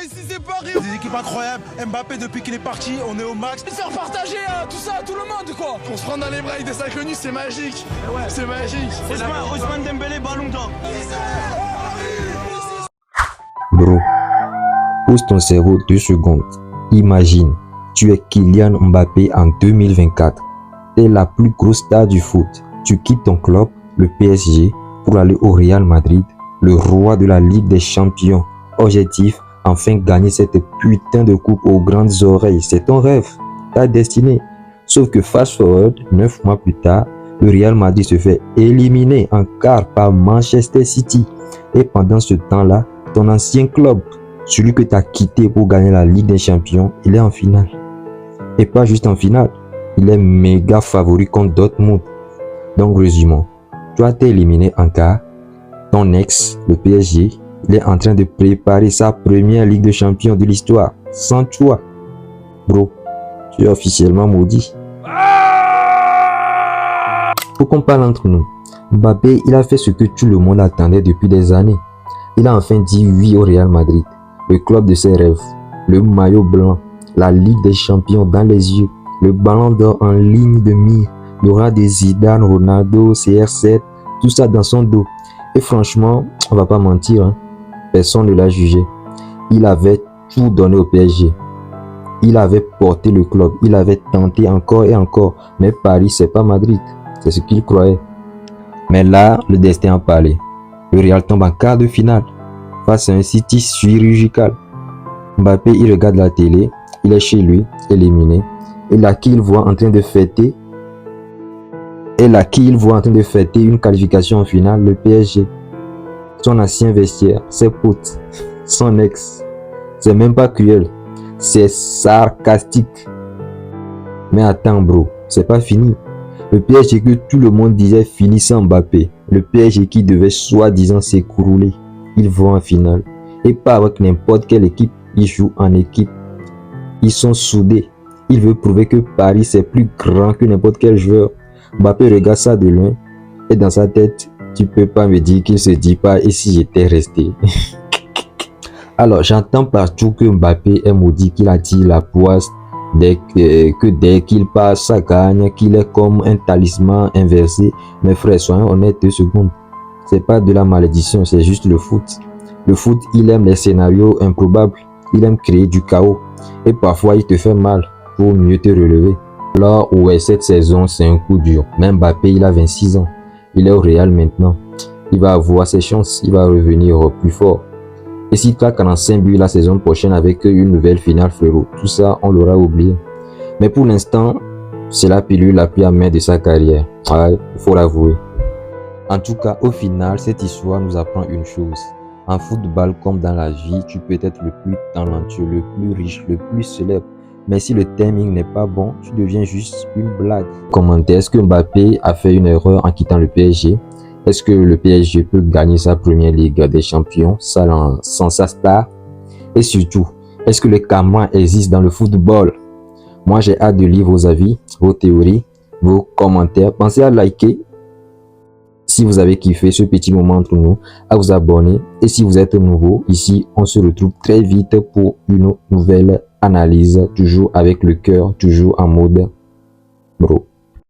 Messi c'est Paris. Des équipes incroyables, Mbappé depuis qu'il est parti, on est au max. Faire partager tout ça à tout le monde quoi. On se prend dans les bras avec des inconnus, c'est magique. Ouais. C'est magique. Ousmane Dembélé, ballon d'or. Bro, pose ton cerveau 2 secondes. Imagine, tu es Kylian Mbappé en 2024. Tu es la plus grosse star du foot. Tu quittes ton club, le PSG, pour aller au Real Madrid, le roi de la Ligue des Champions. Objectif, enfin gagner cette putain de coupe aux grandes oreilles. C'est ton rêve, ta destinée. Sauf que fast forward, 9 mois plus tard, le Real Madrid se fait éliminer en quart par Manchester City. Et pendant ce temps-là, ton ancien club, celui que tu as quitté pour gagner la Ligue des Champions, il est en finale. Et pas juste en finale, il est méga favori contre Dortmund. Donc résumons, toi t'es éliminé en quart, ton ex, le PSG, il est en train de préparer sa première Ligue des Champions de l'histoire, sans toi. Bro, tu es officiellement maudit. Faut qu'on parle entre nous. Mbappé, il a fait ce que tout le monde attendait depuis des années. Il a enfin dit oui au Real Madrid, le club de ses rêves, le maillot blanc, la Ligue des Champions dans les yeux, le ballon d'or en ligne de mire, il y aura des Zidane, Ronaldo, CR7, tout ça dans son dos. Et franchement, on va pas mentir, hein, personne ne l'a jugé. Il avait tout donné au PSG. Il avait porté le club, il avait tenté encore et encore, mais Paris c'est pas Madrid, c'est ce qu'il croyait. Mais là, le destin a parlé. Le Real tombe en quart de finale face à un City chirurgical. Mbappé, il regarde la télé, il est chez lui, éliminé. Et là, qui il voit en train de fêter une qualification en finale, le PSG. Son ancien vestiaire, ses potes, son ex. C'est même pas cruel, c'est sarcastique. Mais attends bro, c'est pas fini. Le PSG que tout le monde disait fini sans Mbappé, le PSG qui devait soi-disant s'écrouler, ils vont en finale. Et pas avec n'importe quelle équipe, ils jouent en équipe. Ils sont soudés. Il veut prouver que Paris c'est plus grand que n'importe quel joueur. Mbappé regarde ça de loin et dans sa tête, tu peux pas me dire qu'il se dit pas et si j'étais resté. Alors j'entends partout que Mbappé est maudit, qu'il attire la poisse, dès qu'il passe ça gagne, qu'il est comme un talisman inversé. Mais frère, soyons honnêtes 2 secondes. C'est pas de la malédiction, c'est juste le foot. Le foot, il aime les scénarios improbables, il aime créer du chaos et parfois il te fait mal pour mieux te relever. Alors ouais, cette saison c'est un coup dur. Même Mbappé, il a 26 ans, il est au Real maintenant. Il va avoir ses chances, il va revenir plus fort. Et s'il claque 45 buts la saison prochaine avec une nouvelle finale, frérot, tout ça on l'aura oublié. Mais pour l'instant, c'est la pilule la plus amère de sa carrière. Ouais, il faut l'avouer. En tout cas, au final, cette histoire nous apprend une chose. En football comme dans la vie, tu peux être le plus talentueux, le plus riche, le plus célèbre. Mais si le timing n'est pas bon, tu deviens juste une blague. Commentez, est-ce que Mbappé a fait une erreur en quittant le PSG? Est-ce que le PSG peut gagner sa première Ligue des Champions sans sa star? Et surtout, est-ce que le karma existe dans le football? Moi, j'ai hâte de lire vos avis, vos théories, vos commentaires. Pensez à liker si vous avez kiffé ce petit moment entre nous, à vous abonner. Et si vous êtes nouveau, ici, on se retrouve très vite pour une nouvelle analyse, toujours avec le cœur, toujours en mode bro.